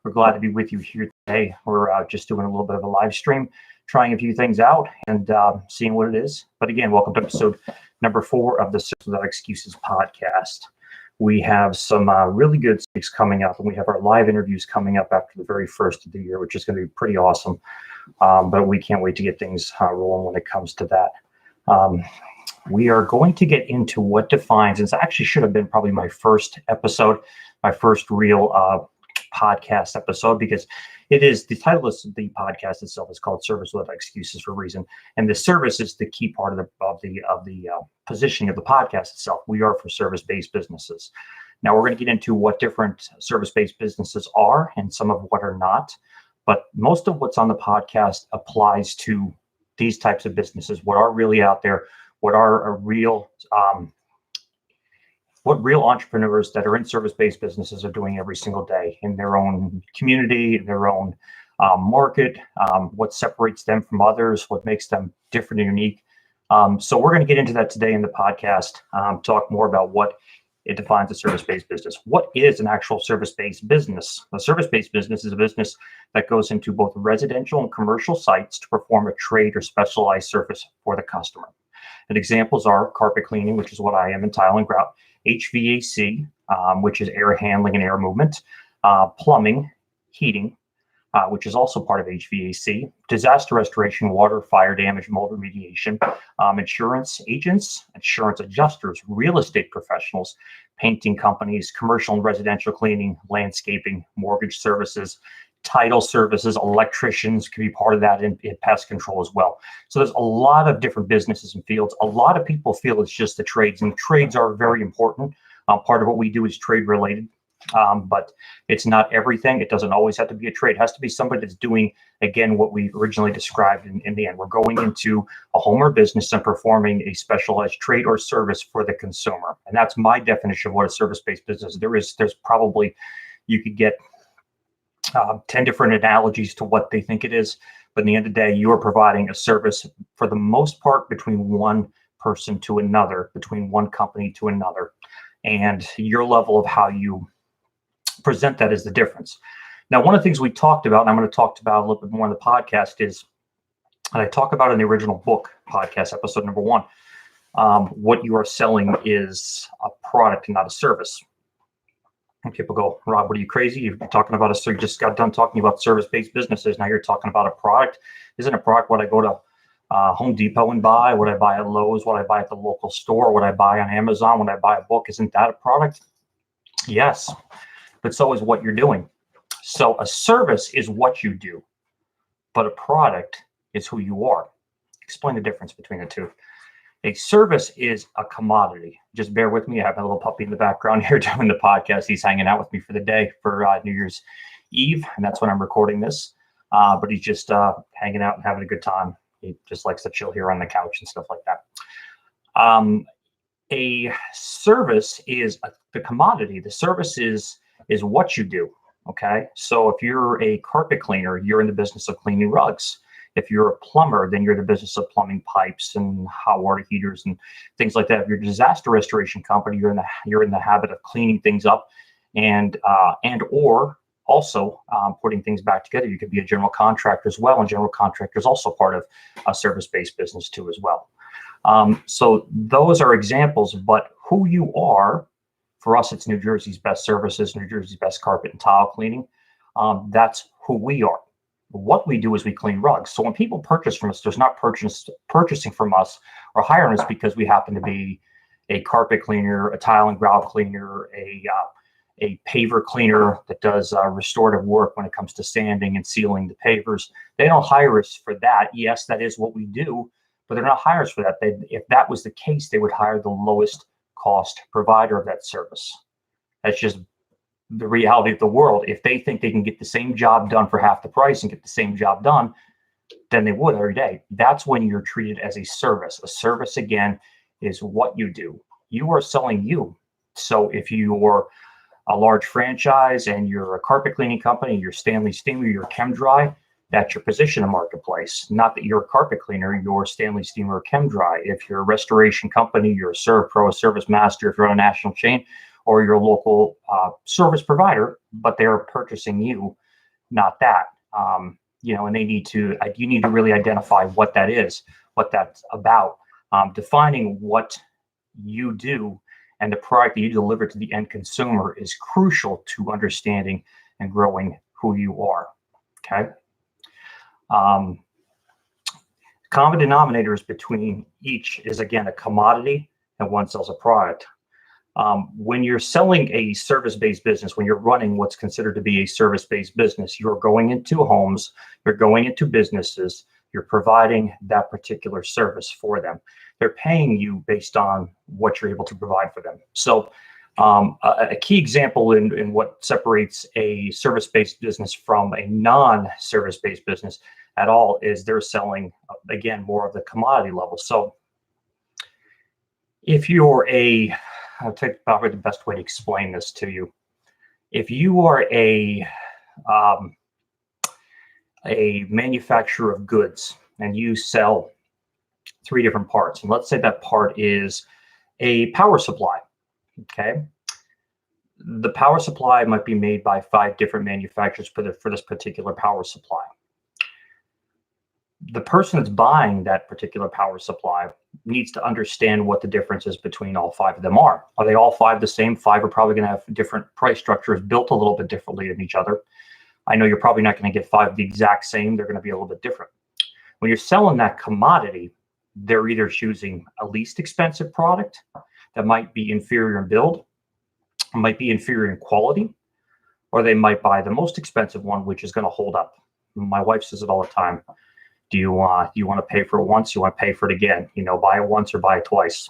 We're glad to be with you here today. We're just doing a little bit of a live stream, trying a few things out and seeing what it is. But again, welcome to episode number 4 of the Service Without Excuses podcast. We have some really good things coming up, and we have our live interviews coming up after the very first of the year, which is going to be pretty awesome. But we can't wait to get things rolling when it comes to that. We are going to get into what defines, and it actually should have been probably my first episode, my first real podcast episode, because it is, the title of the podcast itself is called Service Without Excuses for a reason. And the service is the key part of the positioning of the podcast itself. We are for service-based businesses. Now we're going to get into what different service-based businesses are and some of what are not. But most of what's on the podcast applies to these types of businesses, what are really out there, what are what real entrepreneurs that are in service-based businesses are doing every single day in their own community, their own market, what separates them from others, what makes them different and unique. So we're going to get into that today in the podcast, talk more about what it defines a service-based business. What is an actual service-based business? A service-based business is a business that goes into both residential and commercial sites to perform a trade or specialized service for the customer. And examples are carpet cleaning, which is what I am in tile and grout, HVAC, which is air handling and air movement, plumbing, heating, which is also part of HVAC, disaster restoration, water, fire damage, mold remediation, insurance agents, insurance adjusters, real estate professionals, painting companies, commercial and residential cleaning, landscaping, mortgage services, title services, electricians can be part of that in pest control as well. So there's a lot of different businesses and fields. A lot of people feel it's just the trades, and trades are very important. Part of what we do is trade related, but it's not everything. It doesn't always have to be a trade. It has to be somebody that's doing, again, what we originally described in the end. We're going into a home or business and performing a specialized trade or service for the consumer. And that's my definition of what a service-based business is. There's probably, you could get 10 different analogies to what they think it is. But in the end of the day, you are providing a service for the most part between one person to another, between one company to another. And your level of how you present that is the difference. Now, one of the things we talked about, and I'm going to talk about a little bit more in the podcast, is, and I talk about in the original book podcast, episode number 1, what you are selling is a product and not a service. And people go, Rob, what are you, crazy? You're talking about you just got done talking about service-based businesses. Now you're talking about a product. Isn't a product what I go to Home Depot and buy, what I buy at Lowe's, what I buy at the local store, what I buy on Amazon, when I buy a book? Isn't that a product? Yes, but so is what you're doing. So a service is what you do, but a product is who you are. Explain the difference between the two. A service is a commodity. Just bear with me. I have a little puppy in the background here doing the podcast. He's hanging out with me for the day for New Year's Eve, and that's when I'm recording this. But he's just hanging out and having a good time. He just likes to chill here on the couch and stuff like that. A service is the commodity. The service is what you do. Okay, so if you're a carpet cleaner, you're in the business of cleaning rugs. If you're a plumber, then you're in the business of plumbing pipes and hot water heaters and things like that. If you're a disaster restoration company, you're in the habit of cleaning things up and or also putting things back together. You could be a general contractor as well, and general contractor is also part of a service-based business too as well. So those are examples, but who you are, for us, it's New Jersey's best services, New Jersey's best carpet and tile cleaning. That's who we are. What we do is we clean rugs. So when people purchase from us, there's not purchasing from us or hiring us because we happen to be a carpet cleaner, a tile and grout cleaner, a paver cleaner that does restorative work when it comes to sanding and sealing the pavers. They don't hire us for that. Yes, that is what we do, but they're not hires for that. If that was the case, they would hire the lowest cost provider of that service. That's just the reality of the world. If they think they can get the same job done for half the price and get the same job done, then they would every day. That's when you're treated as a service. A service, again, is what you do. You are selling you. So if you're a large franchise and you're a carpet cleaning company, you're Stanley Steamer, you're ChemDry, that's your position in the marketplace. Not that you're a carpet cleaner, you're Stanley Steamer or ChemDry. If you're a restoration company, you're a ServPro, a Service Master. If you're on a national chain, or you're a local service provider, but they're purchasing you, not that. And you need to really identify what that is, what that's about. Defining what you do and the product that you deliver to the end consumer is crucial to understanding and growing who you are. Okay. Common denominators between each is, again, a commodity and one sells a product. When you're selling a service-based business, when you're running what's considered to be a service-based business, you're going into homes, you're going into businesses, you're providing that particular service for them. They're paying you based on what you're able to provide for them. So a key example in what separates a service-based business from a non-service-based business at all is they're selling, again, more of the commodity level. So if you're I'll take probably the best way to explain this to you. If you are a manufacturer of goods and you sell 3 different parts, and let's say that part is a power supply, okay? The power supply might be made by 5 different manufacturers for this particular power supply. The person that's buying that particular power supply needs to understand what the differences between all 5 of them are. Are they all 5 the same? 5 are probably going to have different price structures built a little bit differently than each other. I know you're probably not going to get 5 the exact same. They're going to be a little bit different. When you're selling that commodity, they're either choosing a least expensive product that might be inferior in build, might be inferior in quality, or they might buy the most expensive one, which is going to hold up. My wife says it all the time. Do you want to pay for it once? You want to pay for it again? Buy it once or buy it twice.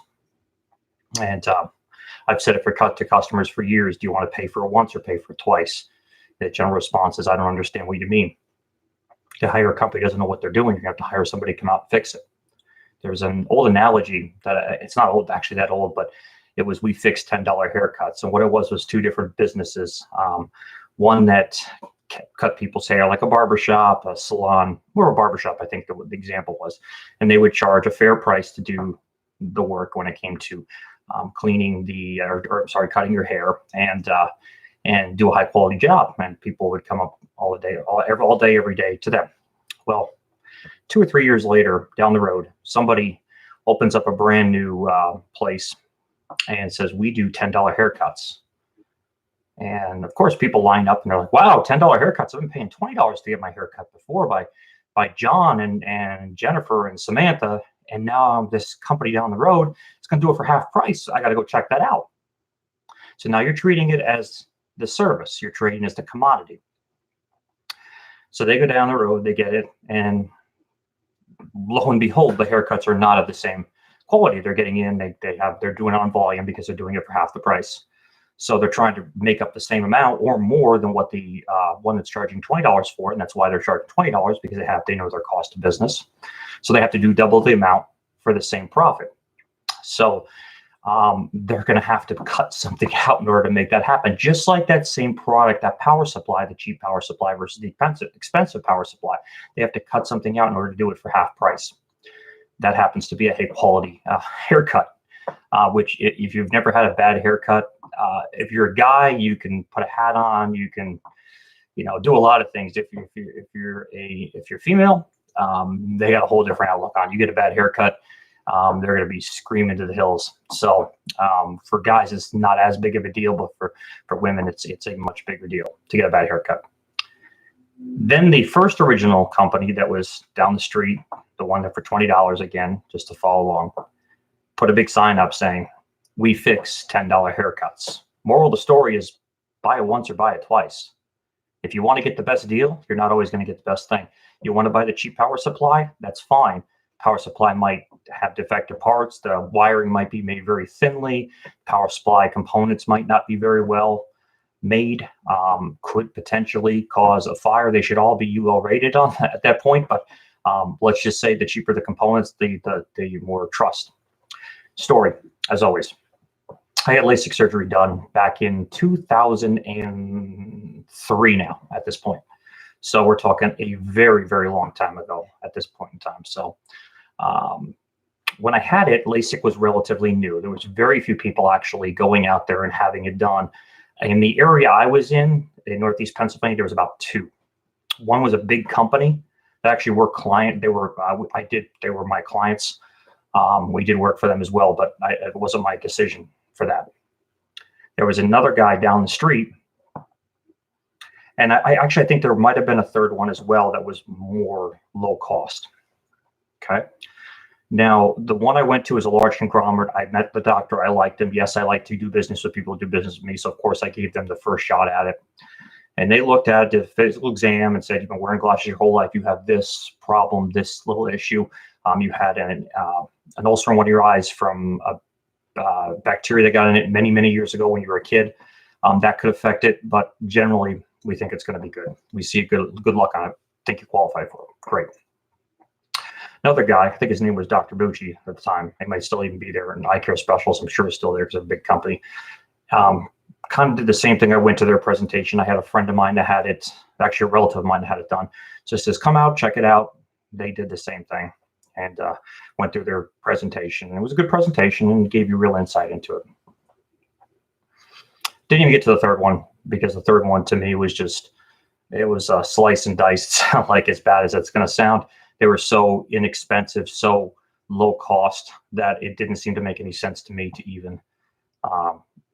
And I've said it to customers for years. Do you want to pay for it once or pay for it twice? The general response is, I don't understand what you mean. To hire a company doesn't know what they're doing. You have to hire somebody to come out and fix it. There's an old analogy that it's not old, actually that old, but it was, we fixed $10 haircuts. And what it was 2 different businesses. One that cut people's hair, like a barbershop, a salon, or a barbershop, I think the example was. And they would charge a fair price to do the work when it came to cleaning cutting your hair and do a high quality job. And people would come up all day, every day to them. Well, 2 or 3 years later, down the road, somebody opens up a brand new place and says, we do $10 haircuts. And of course, people line up and they're like, wow, $10 haircuts. I've been paying $20 to get my haircut before by John and Jennifer and Samantha. And now this company down the road is going to do it for half price. I got to go check that out. So now you're treating it as the service. You're treating it as the commodity. So they go down the road, they get it, and lo and behold, the haircuts are not of the same quality. They're getting in, they're doing it on volume because they're doing it for half the price. So they're trying to make up the same amount or more than what the one that's charging $20 for, and that's why they're charging $20, because they know their cost of business. So they have to do double the amount for the same profit. So they're going to have to cut something out in order to make that happen. Just like that same product, that power supply, the cheap power supply versus the expensive power supply, they have to cut something out in order to do it for half price. That happens to be a high quality haircut, which if you've never had a bad haircut, if you're a guy, you can put a hat on, you can, do a lot of things. If you're female, they got a whole different outlook on. You get a bad haircut, they're going to be screaming to the hills. So for guys, it's not as big of a deal, but for women, it's a much bigger deal to get a bad haircut. Then the first original company that was down the street, the one that for $20, again, just to follow along, put a big sign up saying, we fix $10 haircuts. Moral of the story is, buy it once or buy it twice. If you want to get the best deal, you're not always going to get the best thing. You want to buy the cheap power supply? That's fine. Power supply might have defective parts. The wiring might be made very thinly. Power supply components might not be very well made. Could potentially cause a fire. They should all be UL rated on at that point. But let's just say the cheaper the components, the more trust. Story, as always. I had LASIK surgery done back in 2003 now at this point. So we're talking a very, very long time ago at this point in time. So when I had it, LASIK was relatively new. There was very few people actually going out there and having it done. In the area I was in Northeast Pennsylvania, there was about 2. One was a big company that actually were client. They were they were my clients. We did work for them as well, but it wasn't my decision for that. There was another guy down the street, and I actually think there might have been a third one as well that was more low cost. Okay. Now, the one I went to is a large conglomerate. I met the doctor. I liked him. Yes, I like to do business with people who do business with me. So, of course, I gave them the first shot at it. And they looked at it, did a physical exam and said, you've been wearing glasses your whole life. You have this problem, this little issue. You had an ulcer in one of your eyes from a bacteria that got in it many, many years ago when you were a kid. That could affect it. But generally, we think it's going to be good. We see good luck on it. Think you qualify for it. Great. Another guy, I think his name was Dr. Bucci at the time. He might still even be there. An eye care specialist, I'm sure, is still there because it's a big company. Kind of did the same thing. I went to their presentation. I had a friend of mine that had it, actually a relative of mine that had it done. So it says, come out, check it out. They did the same thing and went through their presentation. And it was a good presentation and gave you real insight into it. Didn't even get to the third one because the third one to me was just, it was slice and diced, like as bad as it's going to sound. They were so inexpensive, so low cost that it didn't seem to make any sense to me to even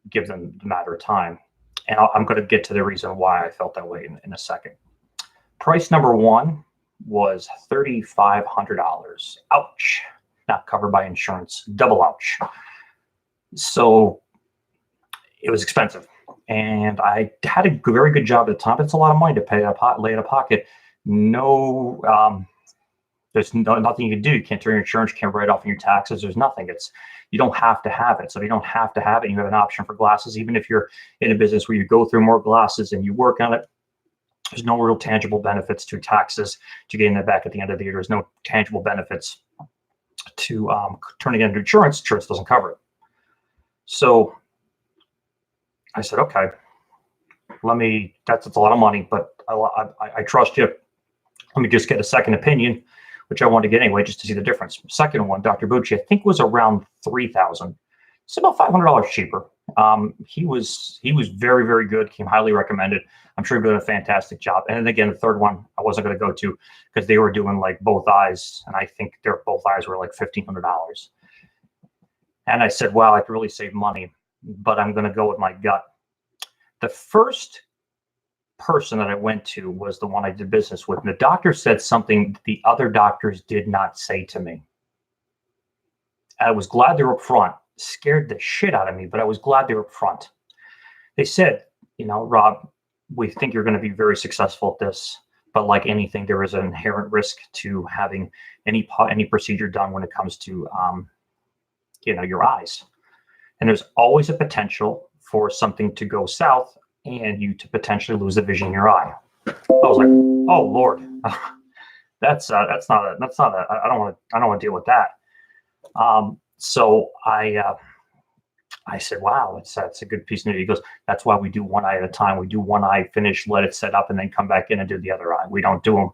give them the matter of time. And I'm going to get to the reason why I felt that way in a second. Price number one was $3,500. Ouch. Not covered by insurance. Double ouch. So it was expensive. And I had a very good job at the time. It's a lot of money to pay lay in a pocket. No, there's nothing you can do. You can't turn your insurance, you can't write off on your taxes. There's nothing. You don't have to have it. So if you don't have to have it, you have an option for glasses. Even if you're in a business where you go through more glasses and you work on it, there's no real tangible benefits to taxes to getting that back at the end of the year. There's no tangible benefits to turning it into insurance. Insurance doesn't cover it. So I said, okay, that's a lot of money, but I trust you. Let me just get a second opinion, which I wanted to get anyway, just to see the difference. Second one, Dr. Bucci, I think was around $3,000. It's about $500 cheaper. He was very, very good. Came highly recommended. I'm sure he did a fantastic job. And then again, the third one I wasn't going to go to because they were doing like both eyes, and I think their both eyes were like $1,500. And I said, wow, I could really save money, but I'm going to go with my gut. The first person that I went to was the one I did business with. And the doctor said something the other doctors did not say to me. I was glad they were up front. Scared the shit out of me, but I was glad they were up front. They said, Rob, we think you're going to be very successful at this, but like anything, there is an inherent risk to having any procedure done when it comes to, your eyes. And there's always a potential for something to go south and you to potentially lose the vision in your eye. I was like, oh Lord, I don't want to deal with that. So I said, wow, that's a good piece of news. He goes, that's why we do one eye at a time. We do one eye, finish, let it set up, and then come back in and do the other eye. We don't do them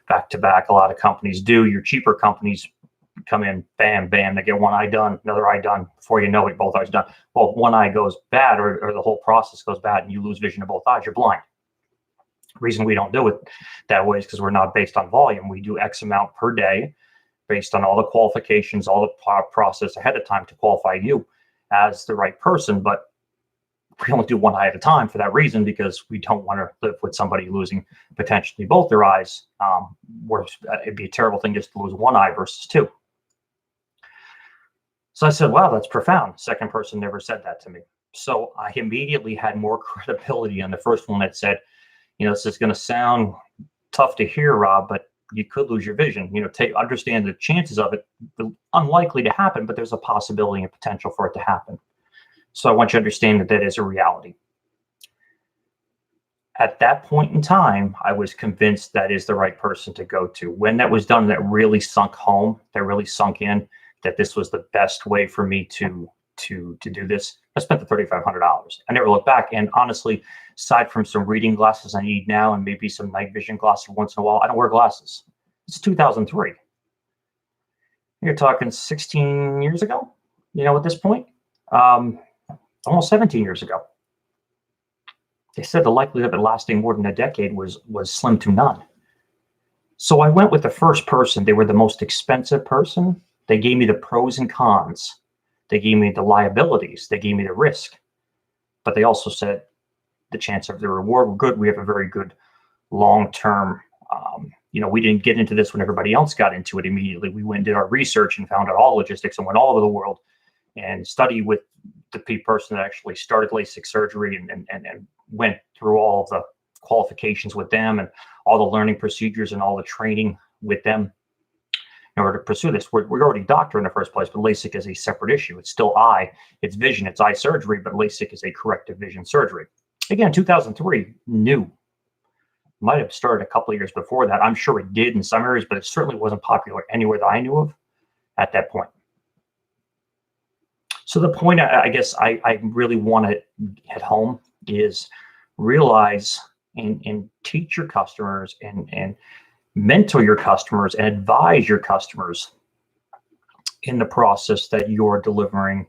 back to back. A lot of companies do. Your cheaper companies come in, bam, bam, they get one eye done, another eye done. Before you know it, both eyes done. Well, if one eye goes bad or the whole process goes bad and you lose vision of both eyes, you're blind. The reason we don't do it that way is because we're not based on volume. We do X amount per day based on all the qualifications, all the process ahead of time to qualify you as the right person. But we only do one eye at a time for that reason, because we don't want to live with somebody losing potentially both their eyes. Where it'd be a terrible thing just to lose one eye versus two. So I said, wow, that's profound. Second person never said that to me. So I immediately had more credibility on the first one that said, this is going to sound tough to hear, Rob, but you could lose your vision. Understand the chances of it, unlikely to happen, but there's a possibility and potential for it to happen. So I want you to understand that that is a reality. At that point in time, I was convinced that is the right person to go to. When that was done, that really sunk home, that really sunk in, that this was the best way for me to do this. I spent the $3,500. I never looked back. And honestly, aside from some reading glasses I need now and maybe some night vision glasses once in a while, I don't wear glasses. It's 2003. You're talking 16 years ago, at this point, almost 17 years ago. They said the likelihood of it lasting more than a decade was slim to none. So I went with the first person. They were the most expensive person. They gave me the pros and cons. They gave me the liabilities. They gave me the risk. But they also said the chance of the reward were good. We have a very good long-term, we didn't get into this when everybody else got into it immediately. We went and did our research and found out all logistics and went all over the world and studied with the person that actually started LASIK surgery and went through all the qualifications with them and all the learning procedures and all the training with them in order to pursue this. We're already doctor in the first place, but LASIK is a separate issue. It's still eye, it's vision, it's eye surgery, but LASIK is a corrective vision surgery. Again, 2003, new. Might have started a couple of years before that. I'm sure it did in some areas, but it certainly wasn't popular anywhere that I knew of at that point. So the point I guess I really want to hit home is realize and teach your customers and mentor your customers and advise your customers in the process that you're delivering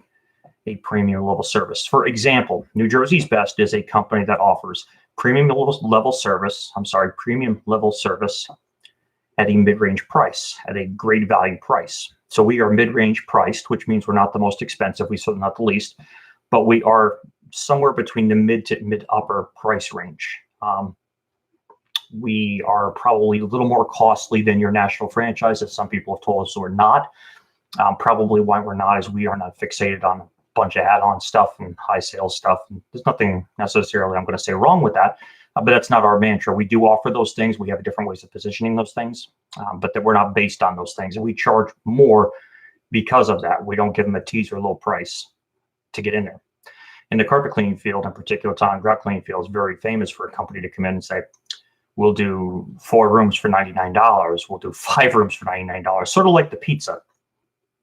a premium level service. For example, New Jersey's Best is a company that offers premium level service at a mid-range price, at a great value price. So we are mid-range priced, which means we're not the most expensive, we certainly not the least, but we are somewhere between the mid to mid-upper price range. We are probably a little more costly than your national franchises. Some people have told us we're not. Probably why we're not is we are not fixated on a bunch of add-on stuff and high sales stuff. And there's nothing necessarily I'm going to say wrong with that, but that's not our mantra. We do offer those things. We have different ways of positioning those things, but that we're not based on those things. And we charge more because of that. We don't give them a teaser low price to get in there. In the carpet cleaning field, in particular, tile and grout cleaning field is very famous for a company to come in and say, we'll do 4 rooms for $99. We'll do 5 rooms for $99. Sort of like the pizza.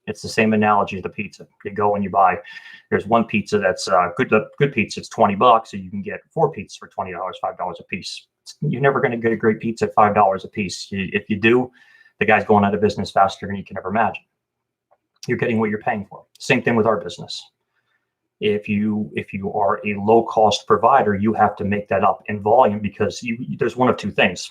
It's the same analogy as the pizza. You go and you buy, there's one pizza that's good pizza, it's $20, so you can get 4 pizzas for $20, $5 a piece. You're never going to get a great pizza at $5 a piece. If you do, the guy's going out of business faster than you can ever imagine. You're getting what you're paying for. Same thing with our business. If you are a low cost provider, you have to make that up in volume because there's one of two things.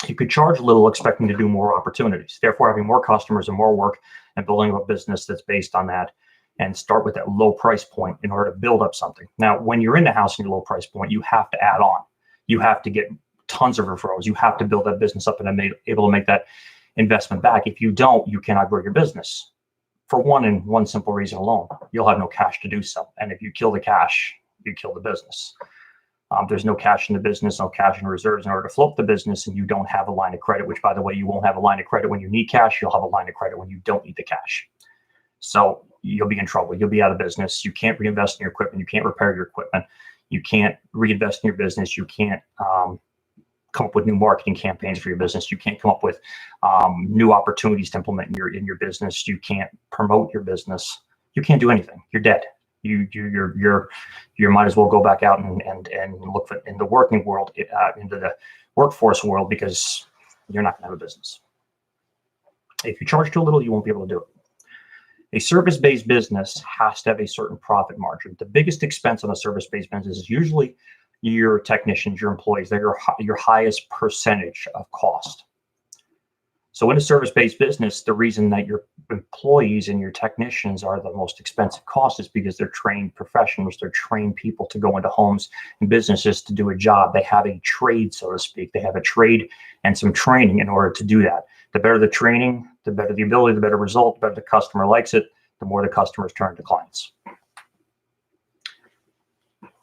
You could charge little expecting to do more opportunities, therefore having more customers and more work and building up a business that's based on that, and start with that low price point in order to build up something. Now, when you're in the house in your low price point, you have to add on. You have to get tons of referrals. You have to build that business up and be able to make that investment back. If you don't, you cannot grow your business. For one simple reason alone, you'll have no cash to do so. And if you kill the cash, you kill the business. There's no cash in the business, no cash in reserves in order to float the business, and you don't have a line of credit, which, by the way, you won't have a line of credit when you need cash. You'll have a line of credit when you don't need the cash. So you'll be in trouble. You'll be out of business. You can't reinvest in your equipment. You can't repair your equipment. You can't reinvest in your business. You can't come up with new marketing campaigns for your business. You can't come up with new opportunities to implement in your business. You can't promote your business. You can't do anything. You're dead. You might as well go back out and look for in the working world, into the workforce world, because you're not going to have a business. If you charge too little, you won't be able to do it. A service-based business has to have a certain profit margin. The biggest expense on a service-based business is usually your technicians, your employees. They're your highest percentage of cost. So in a service-based business, the reason that your employees and your technicians are the most expensive cost is because they're trained professionals. They're trained people to go into homes and businesses to do a job. They have a trade, so to speak. They have a trade and some training in order to do that. The better the training, the better the ability, the better result, the better the customer likes it, the more the customers turn to clients.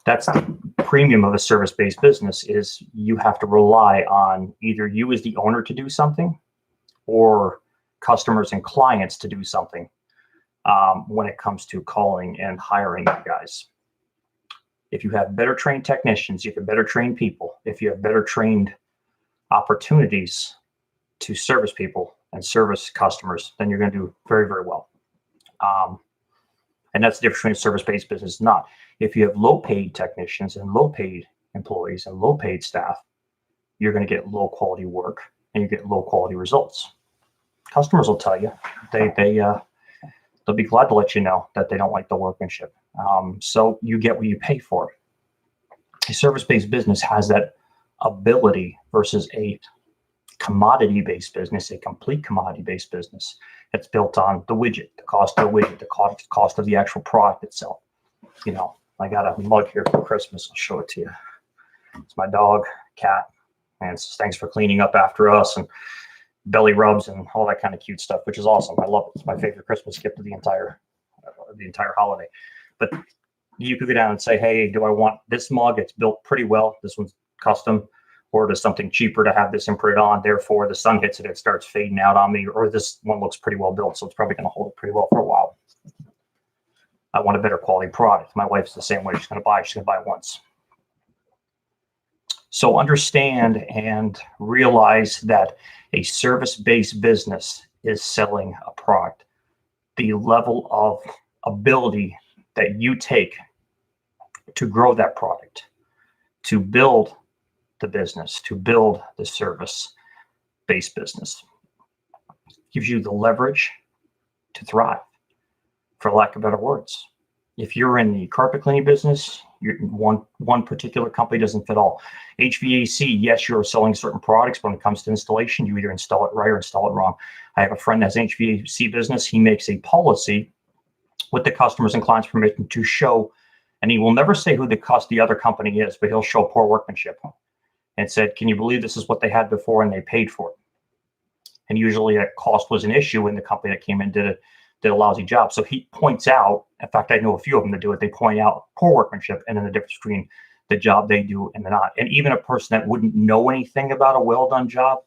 That's the premium of a service-based business, is you have to rely on either you as the owner to do something or customers and clients to do something when it comes to calling and hiring you guys. If you have better trained technicians, you have better trained people, if you have better trained opportunities to service people and service customers, then you're going to do very, very well. And that's the difference between a service-based business and not. If you have low-paid technicians and low-paid employees and low-paid staff, you're going to get low-quality work and you get low-quality results. Customers will tell you. They'll be glad to let you know that they don't like the workmanship. So you get what you pay for. A service-based business has that ability versus a commodity-based business, a complete commodity-based business. It's built on the widget, the cost of the widget, the cost of the actual product itself. You know, I got a mug here for Christmas. I'll show it to you. It's my dog, cat, and it's thanks for cleaning up after us, and belly rubs and all that kind of cute stuff, which is awesome. I love it. It's my favorite Christmas gift of the entire holiday. But you could go down and say, hey, do I want this mug? It's built pretty well. This one's custom. Or does something cheaper to have this imprinted on? Therefore, the sun hits it, it starts fading out on me. Or this one looks pretty well built, so it's probably going to hold it pretty well for a while. I want a better quality product. My wife's the same way. She's going to buy once. So understand and realize that a service-based business is selling a product. The level of ability that you take to grow that product, to build the business, to build the service-based business, gives you the leverage to thrive, for lack of better words. If you're in the carpet cleaning business, one particular company doesn't fit all. HVAC, yes, you're selling certain products, but when it comes to installation, you either install it right or install it wrong. I have a friend that has an HVAC business. He makes a policy with the customers and clients' permission to show, and he will never say who the other company is, but he'll show poor workmanship and said, can you believe this is what they had before and they paid for it? And usually that cost was an issue when the company that came in did a lousy job. So he points out, in fact, I know a few of them that do it, they point out poor workmanship and then the difference between the job they do and the not. And even a person that wouldn't know anything about a well-done job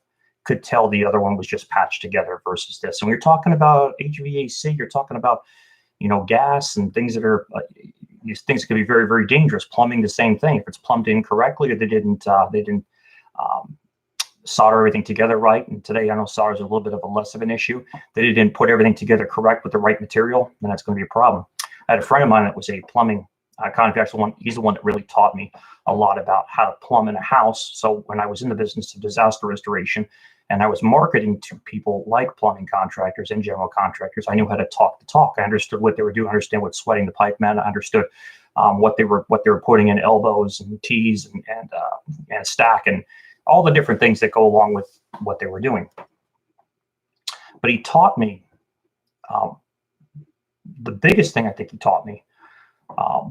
could tell the other one was just patched together versus this. And when you're talking about HVAC, you're talking about, you know, gas and things that are, these things can be very, very dangerous. Plumbing, the same thing. If it's plumbed incorrectly or they didn't solder everything together right. And today I know solder is a little bit of a less of an issue. They didn't put everything together correct with the right material, then that's going to be a problem. I had a friend of mine that was a plumbing contractor. He's the one that really taught me a lot about how to plumb in a house. So when I was in the business of disaster restoration and I was marketing to people like plumbing contractors and general contractors, I knew how to talk the talk. I understood what they were doing. I understand what sweating the pipe meant. I understood what they were putting in elbows and T's and stack and all the different things that go along with what they were doing. But he taught me, the biggest thing I think he taught me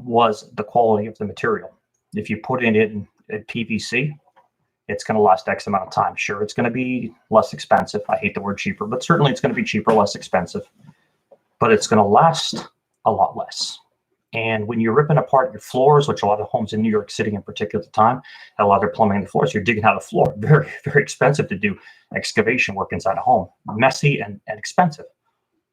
was the quality of the material. If you put it in PVC, it's going to last X amount of time. Sure, it's going to be less expensive. I hate the word cheaper, but certainly it's going to be cheaper, less expensive. But it's going to last a lot less. And when you're ripping apart your floors, which a lot of homes in New York City in particular at the time, had a lot of their plumbing in the floors, you're digging out a floor. Very, very expensive to do excavation work inside a home. Messy and expensive.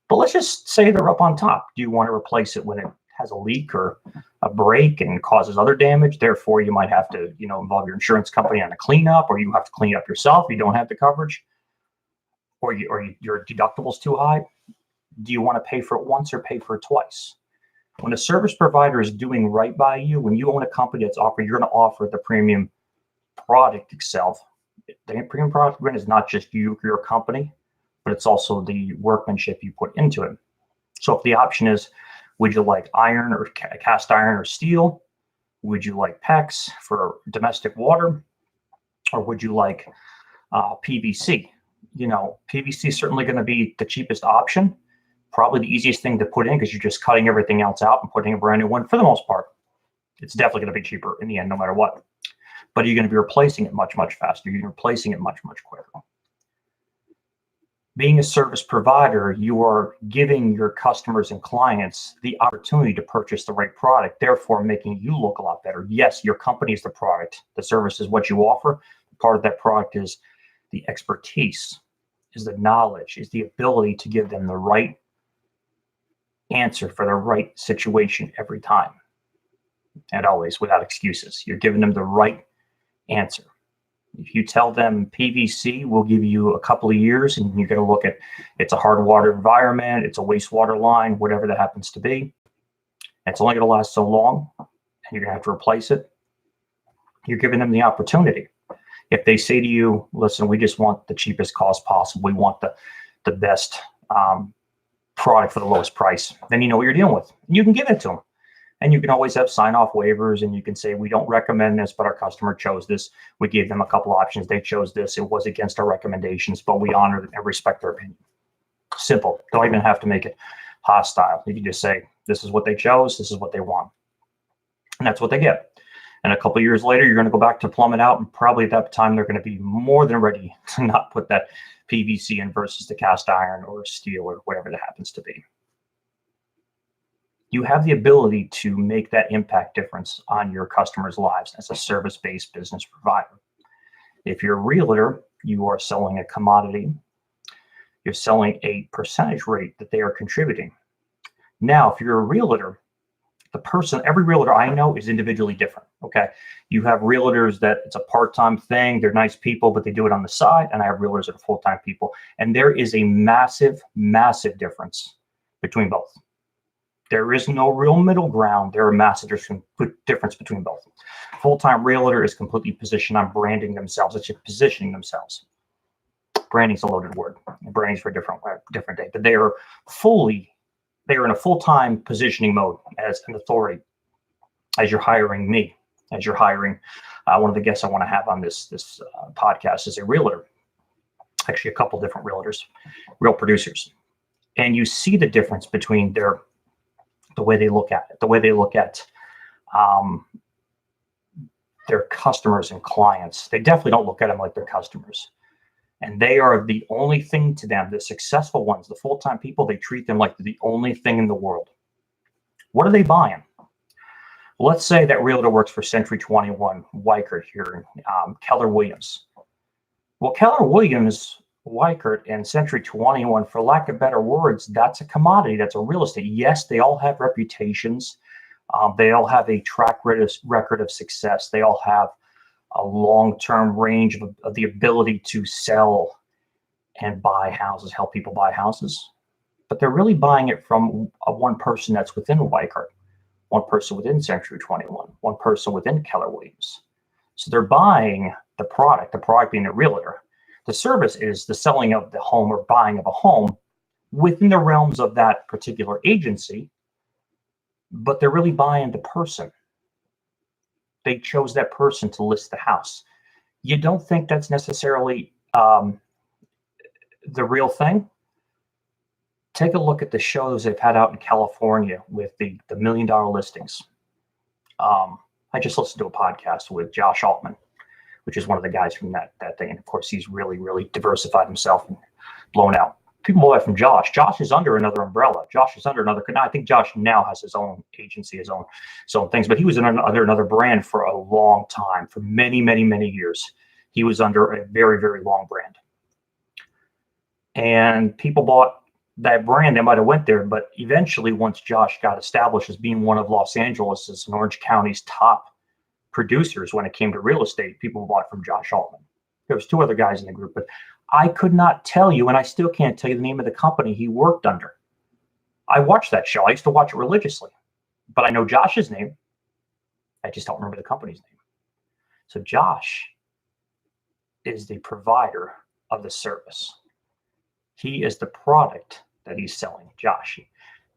But let's just say they're up on top. Do you want to replace it when it has a leak or a break and causes other damage? Therefore, you might have to, involve your insurance company on a cleanup, or you have to clean up yourself. You don't have the coverage, or your deductible's too high. Do you want to pay for it once or pay for it twice? When a service provider is doing right by you, when you own a company that's offering, you're going to offer the premium product itself. The premium product is not just you, your company, but it's also the workmanship you put into it. So if the option is, would you like iron or cast iron or steel? Would you like PEX for domestic water? Or would you like PVC? PVC is certainly going to be the cheapest option. Probably the easiest thing to put in because you're just cutting everything else out and putting a brand new one for the most part. It's definitely going to be cheaper in the end, no matter what. But you're going to be replacing it much, much faster. You're replacing it much, much quicker. Being a service provider, you are giving your customers and clients the opportunity to purchase the right product, therefore making you look a lot better. Yes, your company is the product. The service is what you offer. Part of that product is the expertise, is the knowledge, is the ability to give them the right answer for the right situation every time. And always without excuses. You're giving them the right answer. If you tell them PVC will give you a couple of years and you're going to look at, it's a hard water environment, it's a wastewater line, whatever that happens to be, it's only going to last so long and you're going to have to replace it. You're giving them the opportunity. If they say to you, listen, we just want the cheapest cost possible, we want the best product for the lowest price, then you know what you're dealing with. You can give it to them. And you can always have sign-off waivers, and you can say, we don't recommend this, but our customer chose this. We gave them a couple options. They chose this. It was against our recommendations, but we honor and respect their opinion. Simple. Don't even have to make it hostile. You can just say, this is what they chose. This is what they want. And that's what they get. And a couple of years later, you're going to go back to plumb it out. And probably at that time, they're going to be more than ready to not put that PVC in versus the cast iron or steel or whatever that happens to be. You have the ability to make that impact difference on your customers' lives as a service-based business provider. If you're a realtor, you are selling a commodity. You're selling a percentage rate that they are contributing. Now, if you're a realtor, every realtor I know is individually different. Okay. You have realtors that it's a part-time thing. They're nice people, but they do it on the side. And I have realtors that are full-time people. And there is a massive, massive difference between both. There is no real middle ground. There are massive difference between both. Full-time realtor is completely positioned on branding themselves. It's just positioning themselves. Branding's a loaded word. Branding's for a different day. But they are in a full-time positioning mode as an authority, as you're hiring me, as you're hiring one of the guests I want to have on this podcast is a realtor, actually a couple different realtors, real producers. And you see the difference between the way they look at it, the way they look at their customers and clients. They definitely don't look at them like their customers. And they are the only thing to them. The successful ones, the full-time people, they treat them like the only thing in the world. What are they buying? Well, let's say that realtor works for Century 21, Weichert here in Keller Williams. Well, Keller Williams, Weichert, and Century 21, for lack of better words, that's a commodity. That's a real estate. Yes, they all have reputations. They all have a track record of success. They all have a long-term range of the ability to sell and buy houses, help people buy houses. But they're really buying it from one person that's within Weichert, one person within Century 21, one person within Keller Williams. So they're buying the product being a realtor. The service is the selling of the home or buying of a home within the realms of that particular agency, but they're really buying the person. They chose that person to list the house. You don't think that's necessarily the real thing? Take a look at the shows they've had out in California with the $1 million listings. I just listened to a podcast with Josh Altman, which is one of the guys from that thing. And of course, he's really, really diversified himself and blown out. People buy from Josh. Josh is under another umbrella. Josh is under another. I think Josh now has his own agency, his own things, but he was under another brand for a long time, for many, many, many years. He was under a very, very long brand. And people bought that brand. They might have went there, but eventually, once Josh got established as being one of Los Angeles' and Orange County's top producers when it came to real estate, people bought from Josh Altman. There was two other guys in the group, but I could not tell you, and I still can't tell you the name of the company he worked under. I watched that show. I used to watch it religiously, but I know Josh's name. I just don't remember the company's name. So Josh is the provider of the service. He is the product that he's selling, Josh.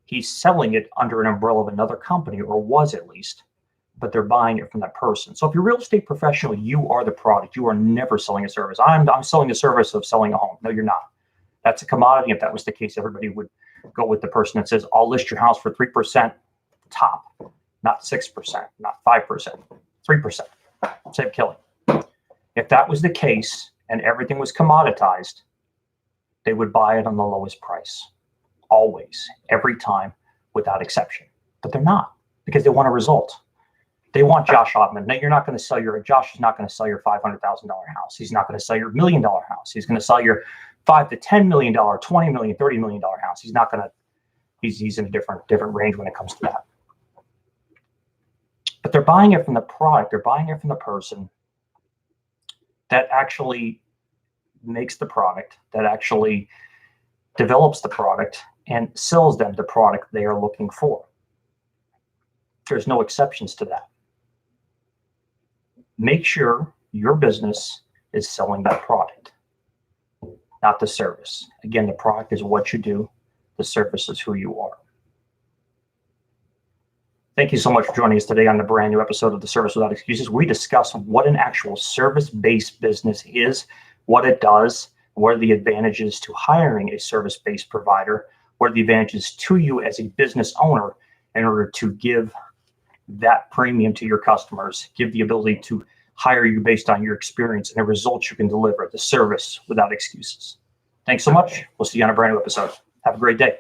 He's selling it under an umbrella of another company, or was at least, but they're buying it from that person. So if you're a real estate professional, you are the product. You are never selling a service. I'm selling the service of selling a home. No, you're not. That's a commodity. If that was the case, everybody would go with the person that says, I'll list your house for 3% top, not 6%, not 5%, 3%. Save killing. If that was the case and everything was commoditized, they would buy it on the lowest price. Always, every time, without exception. But they're not, because they want a result. They want Josh Altman. No, you're not going to sell Josh is not going to sell your $500,000 house. He's not going to sell your $1 million house. He's going to sell your $5 to $10 million, $20 million, $30 million house. He's not going to, he's in a different range when it comes to that. But they're buying it from the product. They're buying it from the person that actually makes the product, that actually develops the product and sells them the product they are looking for. There's no exceptions to that. Make sure your business is selling that product, not the service. Again, the product is what you do. The service is who you are. Thank you so much for joining us today on the brand new episode of the Service Without Excuses. We discuss what an actual service-based business is, what it does, what are the advantages to hiring a service-based provider, what are the advantages to you as a business owner in order to give that premium to your customers, give the ability to hire you based on your experience and the results you can deliver, the service without excuses. Thanks so much. We'll see you on a brand new episode. Have a great day.